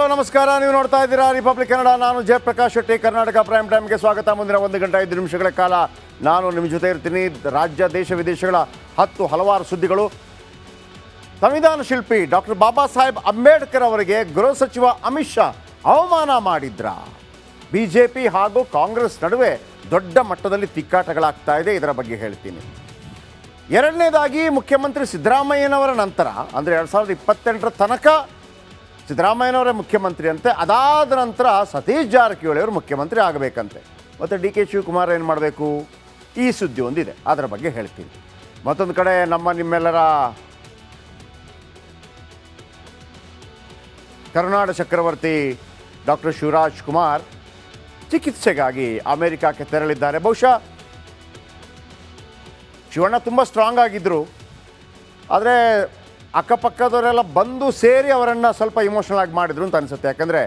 ನಮಸ್ಕಾರ, ನೀವು ನೋಡ್ತಾ ಇದ್ದೀರಾ ರಿಪಬ್ಲಿಕ್ ಕನ್ನಡ. ನಾನು ಜಯಪ್ರಕಾಶ್ ಶೆಟ್ಟಿ. ಕರ್ನಾಟಕ ಪ್ರೈಮ್ ಟೈಮ್ಗೆ ಸ್ವಾಗತ. ಮುಂದಿನ 1 ಗಂಟೆ 5 ನಿಮಿಷಗಳ ಕಾಲ ನಾನು ನಿಮ್ಮ ಜೊತೆ ಇರ್ತೀನಿ. ರಾಜ್ಯ ದೇಶ ವಿದೇಶಗಳ ಹಲವಾರು ಸುದ್ದಿಗಳು. ಸಂವಿಧಾನ ಶಿಲ್ಪಿ ಡಾಕ್ಟರ್ ಬಾಬಾ ಸಾಹೇಬ್ ಅಂಬೇಡ್ಕರ್ ಅವರಿಗೆ ಗೃಹ ಸಚಿವ ಅಮಿತ್ ಶಾ ಅವಮಾನ ಮಾಡಿದ್ರ. ಬಿಜೆಪಿ ಹಾಗೂ ಕಾಂಗ್ರೆಸ್ ನಡುವೆ ದೊಡ್ಡ ಮಟ್ಟದಲ್ಲಿ ತಿಕ್ಕಾಟಗಳಾಗ್ತಾ ಇದೆ. ಇದರ ಬಗ್ಗೆ ಹೇಳ್ತೀನಿ. ಎರಡನೇದಾಗಿ, ಮುಖ್ಯಮಂತ್ರಿ ಸಿದ್ದರಾಮಯ್ಯನವರ ನಂತರ ಅಂದರೆ 2028ರ ತನಕ ಸಿದ್ದರಾಮಯ್ಯನವರೇ ಮುಖ್ಯಮಂತ್ರಿ ಅಂತೆ. ಅದಾದ ನಂತರ ಸತೀಶ್ ಜಾರಕಿಹೊಳಿ ಅವರು ಮುಖ್ಯಮಂತ್ರಿ ಆಗಬೇಕಂತೆ. ಮತ್ತು ಡಿ ಕೆ ಶಿವಕುಮಾರ್ ಏನು ಮಾಡಬೇಕು, ಈ ಸುದ್ದಿ ಒಂದಿದೆ, ಅದರ ಬಗ್ಗೆ ಹೇಳ್ತೀನಿ. ಮತ್ತೊಂದು ಕಡೆ ನಿಮ್ಮೆಲ್ಲರ ಕರುನಾಡ ಚಕ್ರವರ್ತಿ ಡಾಕ್ಟರ್ ಶಿವರಾಜ್ ಕುಮಾರ್ ಚಿಕಿತ್ಸೆಗಾಗಿ ಅಮೆರಿಕಕ್ಕೆ ತೆರಳಿದ್ದಾರೆ. ಬಹುಶಃ ಶಿವಣ್ಣ ತುಂಬ ಸ್ಟ್ರಾಂಗ್ ಆಗಿದ್ದರು, ಆದರೆ ಅಕ್ಕಪಕ್ಕದವರೆಲ್ಲ ಬಂದು ಸೇರಿ ಅವರನ್ನು ಸ್ವಲ್ಪ ಇಮೋಷನಲ್ ಆಗಿ ಮಾಡಿದ್ರು ಅಂತ ಅನಿಸುತ್ತೆ. ಯಾಕಂದರೆ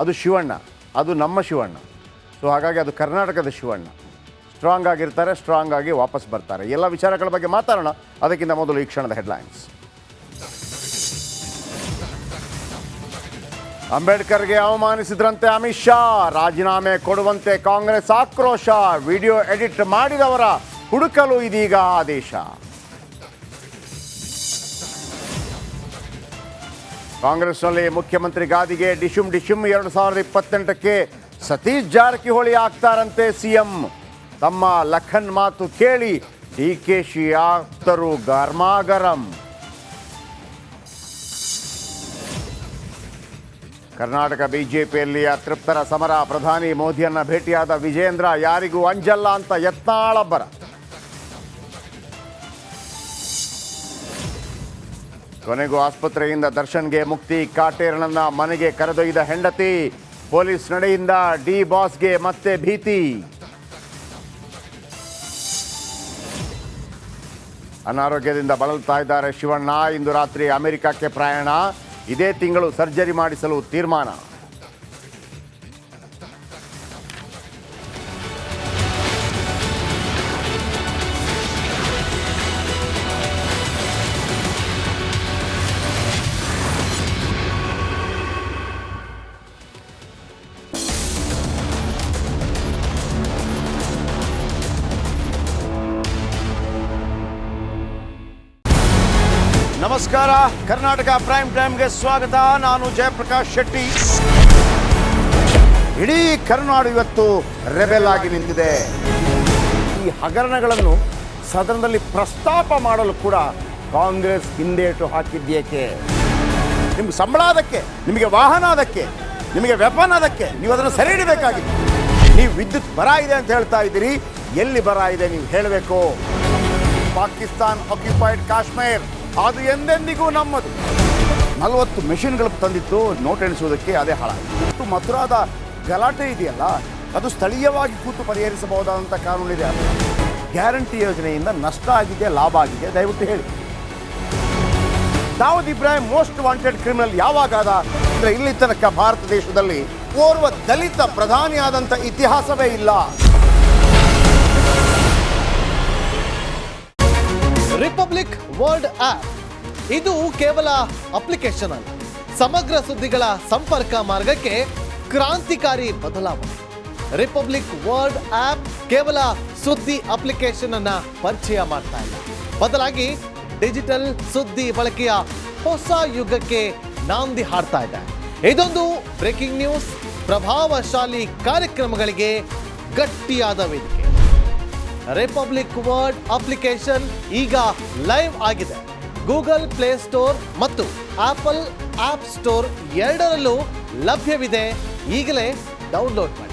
ಅದು ಶಿವಣ್ಣ, ಅದು ನಮ್ಮ ಶಿವಣ್ಣ. ಸೊ ಹಾಗಾಗಿ ಅದು ಕರ್ನಾಟಕದ ಶಿವಣ್ಣ. ಸ್ಟ್ರಾಂಗ್ ಆಗಿರ್ತಾರೆ, ಸ್ಟ್ರಾಂಗ್ ಆಗಿ ವಾಪಸ್ ಬರ್ತಾರೆ. ಎಲ್ಲ ವಿಚಾರಗಳ ಬಗ್ಗೆ ಮಾತಾಡೋಣ. ಅದಕ್ಕಿಂತ ಮೊದಲು ಈ ಕ್ಷಣದ ಹೆಡ್ಲೈನ್ಸ್. ಅಂಬೇಡ್ಕರ್ಗೆ ಅವಮಾನಿಸಿದ್ರಂತೆ ಅಮಿತ್ ಶಾ, ರಾಜೀನಾಮೆ ಕೊಡುವಂತೆ ಕಾಂಗ್ರೆಸ್ ಆಕ್ರೋಶ. ವಿಡಿಯೋ ಎಡಿಟ್ ಮಾಡಿದವರ ಹುಡುಕಲು ಇದೀಗ ಆದೇಶ. ಕಾಂಗ್ರೆಸ್ನಲ್ಲಿ ಮುಖ್ಯಮಂತ್ರಿ ಗಾದಿಗೆ ಡಿಶುಮ್ 2028ಕ್ಕೆ ಸತೀಶ್ ಜಾರಕಿಹೊಳಿ ಆಗ್ತಾರಂತೆ ಸಿಎಂ. ತಮ್ಮ ಲಖನ್ ಮಾತು ಕೇಳಿ ಡಿಕೆಶಿ ಆಪ್ತರು ಗರ್ಮಾಗರಂ. ಕರ್ನಾಟಕ ಬಿಜೆಪಿಯಲ್ಲಿ ಅತೃಪ್ತರ ಸಮರ. ಪ್ರಧಾನಿ ಮೋದಿಯನ್ನ ಭೇಟಿಯಾದ ವಿಜೇಂದ್ರ, ಯಾರಿಗೂ ಅಂಜಲ್ಲ ಅಂತ ಯತ್ನಾಳಬ್ಬರ. ಕೊನೆಗೂ ಆಸ್ಪತ್ರೆಯಿಂದ ದರ್ಶನ್ಗೆ ಮುಕ್ತಿ. ಕಾಟೇರನನ್ನ ಮನೆಗೆ ಕರೆದೊಯ್ದ ಹೆಂಡತಿ. ಪೊಲೀಸ್ ನಡೆಯಿಂದ ಡಿ ಬಾಸ್ಗೆ ಮತ್ತೆ ಭೀತಿ. ಅನಾರೋಗ್ಯದಿಂದ ಬಳಲ್ತಾ ಇದ್ದಾರೆ ಶಿವಣ್ಣ. ಇಂದು ರಾತ್ರಿ ಅಮೆರಿಕಕ್ಕೆ ಪ್ರಯಾಣ. ಇದೇ ತಿಂಗಳು ಸರ್ಜರಿ ಮಾಡಿಸಲು ತೀರ್ಮಾನ. ನಮಸ್ಕಾರ, ಕರ್ನಾಟಕ ಪ್ರೈಮ್ ಟೈಮ್ಗೆ ಸ್ವಾಗತ. ನಾನು ಜಯಪ್ರಕಾಶ್ ಶೆಟ್ಟಿ. ಇಡೀ ಕರುನಾಡು ಇವತ್ತು ರೆಬೆಲ್ ಆಗಿ ನಿಂತಿದೆ. ಈ ಹಗರಣಗಳನ್ನು ಸದನದಲ್ಲಿ ಪ್ರಸ್ತಾಪ ಮಾಡಲು ಕೂಡ ಕಾಂಗ್ರೆಸ್ ಹಿಂದೇಟು ಹಾಕಿದ್ದೇಕೆ? ನಿಮ್ಗೆ ಸಂಬಳ ಅದಕ್ಕೆ, ನಿಮಗೆ ವಾಹನ ಅದಕ್ಕೆ, ನಿಮಗೆ ವೆಪನ್ ಅದಕ್ಕೆ. ನೀವು ಅದನ್ನು ಸೆರೆ ಹಿಡಿಬೇಕಾಗಿತ್ತು. ನೀವು ವಿದ್ಯುತ್ ಬರ ಇದೆ ಅಂತ ಹೇಳ್ತಾ ಇದ್ದೀರಿ. ಎಲ್ಲಿ ಬರ ಇದೆ ನೀವು ಹೇಳಬೇಕು. ಪಾಕಿಸ್ತಾನ್ ಆಕ್ಯುಪೈಡ್ ಕಾಶ್ಮೀರ್ ಅದು ಎಂದೆಂದಿಗೂ ನಮ್ಮದು. 40 ಮೆಷಿನ್ಗಳು ತಂದಿತ್ತು ನೋಟ್ ಎಣಿಸುವುದಕ್ಕೆ, ಅದೇ ಹಾಳಾಯಿತು. ಮಥುರಾದ ಗಲಾಟೆ ಇದೆಯಲ್ಲ, ಅದು ಸ್ಥಳೀಯವಾಗಿ ಕೂತು ಪರಿಹರಿಸಬಹುದಾದಂಥ ಕಾನೂನಿದೆ. ಗ್ಯಾರಂಟಿ ಯೋಜನೆಯಿಂದ ನಷ್ಟ ಆಗಿದೆ, ಲಾಭ ಆಗಿದೆ, ದಯವಿಟ್ಟು ಹೇಳಿ. Dawood Ibrahim most wanted criminal ಯಾವಾಗಾದ ಅಂದರೆ ಇಲ್ಲಿ ತನಕ ಭಾರತ ದೇಶದಲ್ಲಿ ಓರ್ವ ದಲಿತ ಪ್ರಧಾನಿ ಆದಂಥ ಇತಿಹಾಸವೇ ಇಲ್ಲ. ರಿಪಬ್ಲಿಕ್ ವರ್ಲ್ಡ್ ಆಪ್ ಇದು ಕೇವಲ ಅಪ್ಲಿಕೇಶನ್ ಅಲ್ಲ, ಸಮಗ್ರ ಸುದ್ದಿಗಳ ಸಂಪರ್ಕ ಮಾರ್ಗಕ್ಕೆ ಕ್ರಾಂತಿಕಾರಿ ಬದಲಾವಣೆ. ರಿಪಬ್ಲಿಕ್ ವರ್ಲ್ಡ್ ಆಪ್ ಕೇವಲ ಸುದ್ದಿ ಅಪ್ಲಿಕೇಶನ್ ಅನ್ನ ಪರಿಚಯ ಮಾಡ್ತಾ ಇಲ್ಲ, ಬದಲಾಗಿ ಡಿಜಿಟಲ್ ಸುದ್ದಿ ಬಳಕೆಯ ಹೊಸ ಯುಗಕ್ಕೆ ನಾಂದಿ ಹಾಡ್ತಾ ಇದೆ. ಇದೊಂದು ಬ್ರೇಕಿಂಗ್ ನ್ಯೂಸ್, ಪ್ರಭಾವಶಾಲಿ ಕಾರ್ಯಕ್ರಮಗಳಿಗೆ ಗಟ್ಟಿಯಾದ ವೇದಿಕೆ. ರಿಪಬ್ಲಿಕ್ ವರ್ಲ್ಡ್ ಅಪ್ಲಿಕೇಶನ್ ಈಗ ಲೈವ್ ಆಗಿದೆ. ಗೂಗಲ್ ಪ್ಲೇ ಸ್ಟೋರ್ ಮತ್ತು ಆಪಲ್ ಆಪ್ ಸ್ಟೋರ್ ಎರಡರಲ್ಲೂ ಲಭ್ಯವಿದೆ. ಈಗಲೇ ಡೌನ್ಲೋಡ್ ಮಾಡಿ.